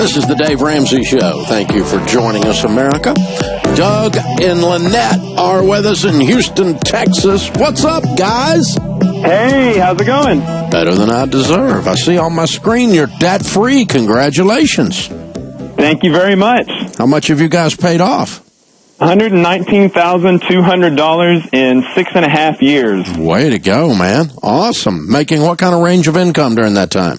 This is the Dave Ramsey Show. Thank you for joining us, America. Doug and Lynette are with us in Houston, Texas. What's up, guys? Hey, how's it going? Better than I deserve. I see on my screen you're debt-free. Congratulations. Thank you very much. How much have you guys paid off? $119,200 in 6.5 years. Way to go, man. Awesome. Making what kind of range of income during that time?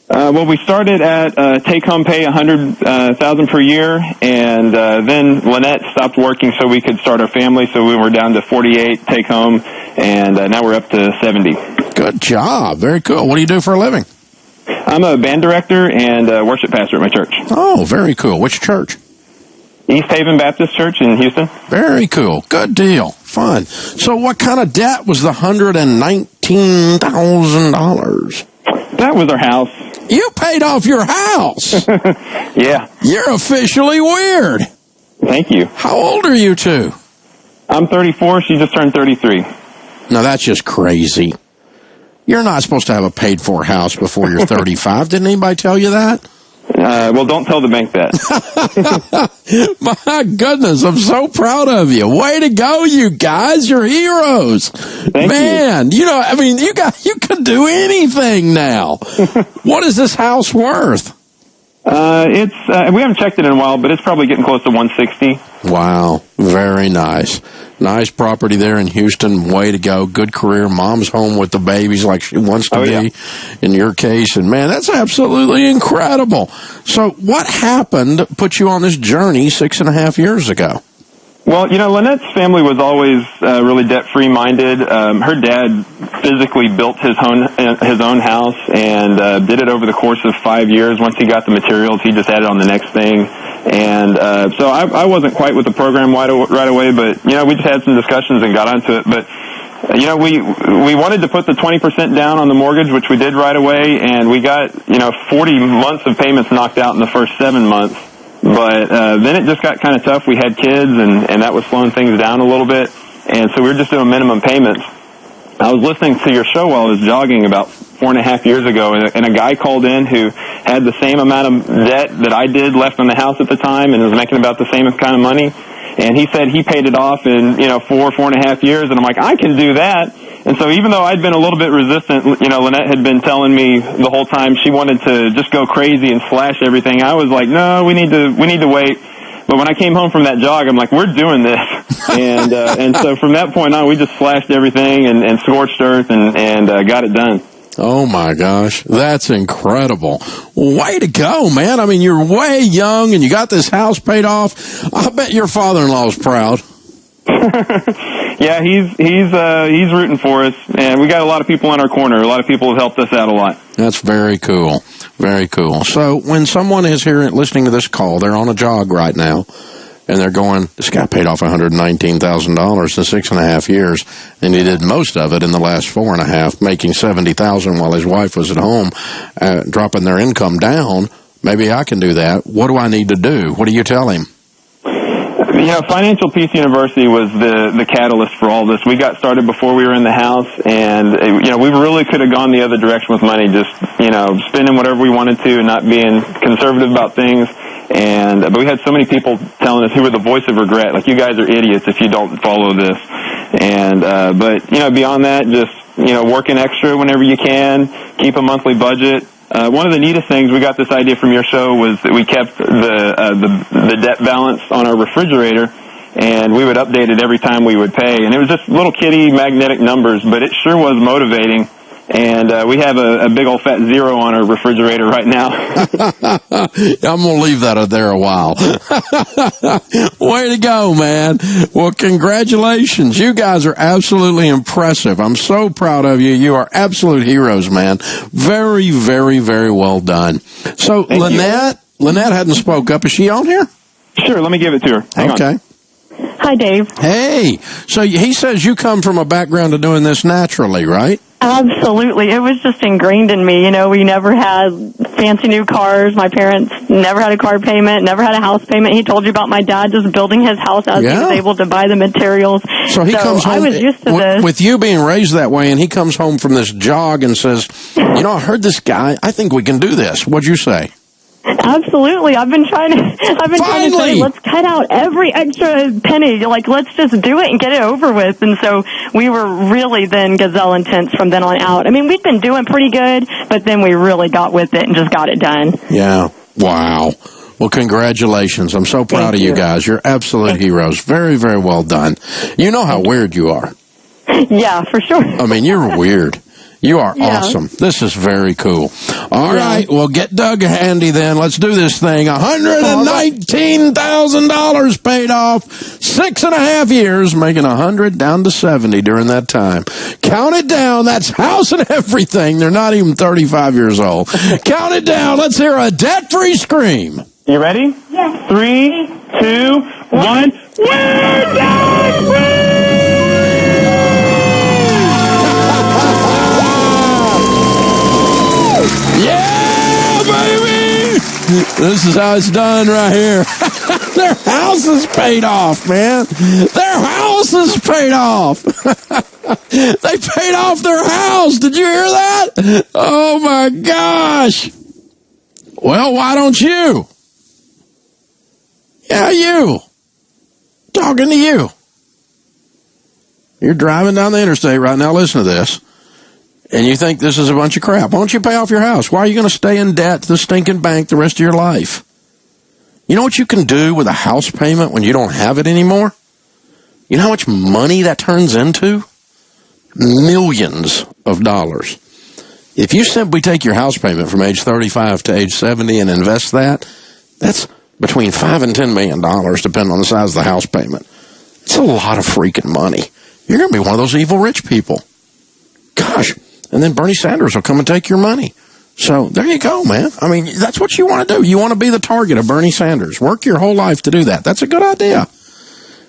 Well, we started at take-home pay $100,000 per year, and then Lynette stopped working so we could start our family, so we were down to 48 take-home, and now we're up to 70. Good job. Very cool. What do you do for a living? I'm a band director and worship pastor at my church. Oh, very cool. Which church? East Haven Baptist Church in Houston. Very cool. Good deal. Fun. So what kind of debt was the $119,000? That was our house. You paid off your house. Yeah. You're officially weird. Thank you. How old are you two? I'm 34. She just turned 33. No, that's just crazy. You're not supposed to have a paid-for house before you're 35. Didn't anybody tell you that? Well, don't tell the bank that. My goodness, I'm so proud of you. Way to go, you guys. You're heroes. Thank Man, you know, I mean, you can do anything now. What is this house worth? It's we haven't checked it in a while, but it's probably getting close to 160. Wow, very nice. Nice property there in Houston. Way to go. Good career. Mom's home with the babies like she wants to be in your case. And, man, that's absolutely incredible. So what happened put you on this journey 6.5 years ago? Well, you know, Lynette's family was always really debt-free minded. Her dad physically built his own house and did it over the course of 5 years. Once he got the materials, he just added on the next thing. And so I wasn't quite with the program right away, but, you know, we just had some discussions and got onto it. But, you know, we wanted to put the 20% down on the mortgage, which we did right away, and we got, 40 months of payments knocked out in the first 7 months. But then it just got kind of tough. We had kids, and that was slowing things down a little bit. And so we were just doing minimum payments. I was listening to your show while I was jogging about 4.5 years ago, and a guy called in who had the same amount of debt that I did left on the house at the time and was making about the same kind of money. And he said he paid it off in, 4.5 years. And I'm like, I can do that. And so even though I'd been a little bit resistant, Lynette had been telling me the whole time she wanted to just go crazy and slash everything. I was like, no, we need to wait. But when I came home from that jog, I'm like, we're doing this. And so from that point on, we just slashed everything and scorched earth and got it done. Oh, my gosh. That's incredible. Way to go, man. I mean, you're way young, and you got this house paid off. I bet your father-in-law's proud. Yeah, he's rooting for us, and we got a lot of people in our corner. A lot of people have helped us out a lot. That's very cool. Very cool. So when someone is here listening to this call, they're on a jog right now, and they're going, this guy paid off $119,000 in 6.5 years, and he did most of it in the last 4.5, making $70,000 while his wife was at home, dropping their income down. Maybe I can do that. What do I need to do? What do you tell him? Financial Peace University was the catalyst for all this. We got started before we were in the house, and, we really could have gone the other direction with money, just, spending whatever we wanted to and not being conservative about things. But we had so many people telling us who were the voice of regret, like, you guys are idiots if you don't follow this. But beyond that, just, working extra whenever you can, keep a monthly budget. One of the neatest things, we got this idea from your show, was that we kept the debt balance on our refrigerator, and we would update it every time we would pay. And it was just little kitty magnetic numbers, but it sure was motivating. And we have a big old fat 0 on our refrigerator right now. I'm going to leave that there a while. Way to go, man. Well, congratulations. You guys are absolutely impressive. I'm so proud of you. You are absolute heroes, man. Very, very, very well done. So, Lynette hadn't spoke up. Is she on here? Sure, let me give it to her. Hang on. Hi, Dave. Hey. So he says you come from a background of doing this naturally, right? Absolutely. It was just ingrained in me. We never had fancy new cars. My parents never had a car payment, never had a house payment. He told you about my dad just building his house as he was able to buy the materials. So he comes home, I was used to this. With you being raised that way, and he comes home from this jog and says, I heard this guy, I think we can do this. What'd you say? Absolutely. I've been trying to say, let's cut out every extra penny. Like, let's just do it and get it over with. And so we were really then gazelle intense from then on out. I mean, we'd been doing pretty good, but then we really got with it and just got it done. Yeah. Wow. Well, congratulations. I'm so proud of you guys. You're absolute heroes. Very, very well done. You know how weird you are. Yeah, for sure. I mean, you're weird. You are awesome. This is very cool. All right. Well, get Doug handy then. Let's do this thing. $119,000 paid off. 6.5 years, making 100 down to 70 during that time. Count it down. That's house and everything. They're not even 35 years old. Count it down. Let's hear a debt-free scream. You ready? Yes. 3, 2, 1. We're debt-free! Yeah, baby! This is how it's done right here. Their house is paid off, man. Their house is paid off. They paid off their house. Did you hear that? Oh, my gosh. Well, why don't you? Yeah, you. Talking to you. You're driving down the interstate right now. Listen to this. And you think this is a bunch of crap. Why don't you pay off your house? Why are you going to stay in debt to the stinking bank the rest of your life? You know what you can do with a house payment when you don't have it anymore? You know how much money that turns into? Millions of dollars. If you simply take your house payment from age 35 to age 70 and invest that, that's between $5 and $10 million, depending on the size of the house payment. It's a lot of freaking money. You're going to be one of those evil rich people. Gosh. And then Bernie Sanders will come and take your money. So there you go, man. I mean, that's what you want to do. You want to be the target of Bernie Sanders. Work your whole life to do that. That's a good idea.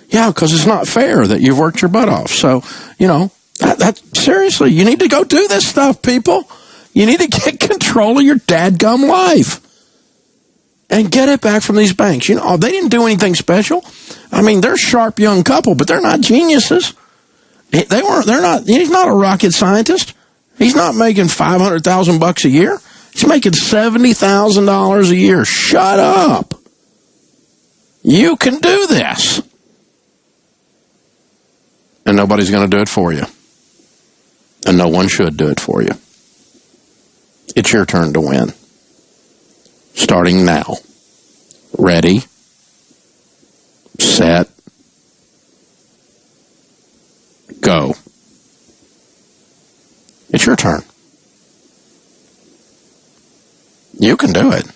Yeah, because it's not fair that you've worked your butt off. So, you know, seriously, you need to go do this stuff, people. You need to get control of your dadgum life and get it back from these banks. You know, they didn't do anything special. I mean, they're a sharp young couple, but they're not geniuses. He's not a rocket scientist. He's not making $500,000 a year. He's making $70,000 a year. Shut up. You can do this. And nobody's going to do it for you. And no one should do it for you. It's your turn to win. Starting now. Ready, set, go. It's your turn. You can do it.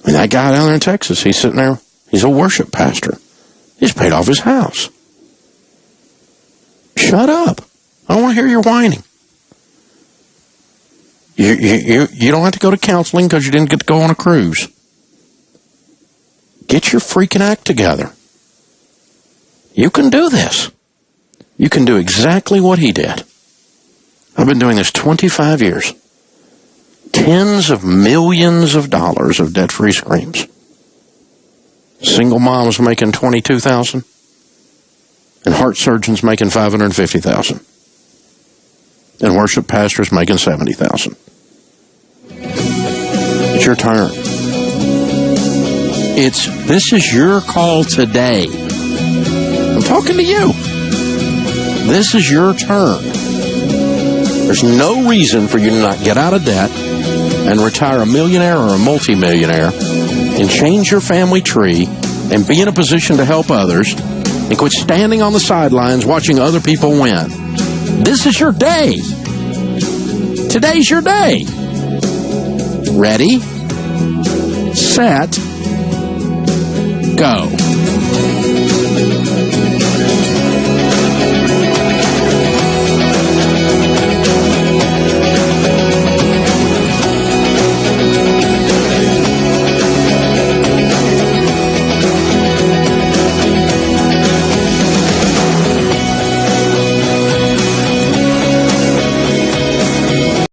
I mean, that guy down there in Texas, he's sitting there, he's a worship pastor. He's paid off his house. Shut up. I don't want to hear your whining. You don't have to go to counseling because you didn't get to go on a cruise. Get your freaking act together. You can do this. You can do exactly what he did. I've been doing this 25 years. Tens of millions of dollars of debt-free screams. Single moms making $22,000, and heart surgeons making $550,000, and worship pastors making $70,000. It's your turn. This is your call today. I'm talking to you. This is your turn. There's no reason for you to not get out of debt and retire a millionaire or a multimillionaire and change your family tree and be in a position to help others and quit standing on the sidelines watching other people win. This is your day. Today's your day. Ready, set, go.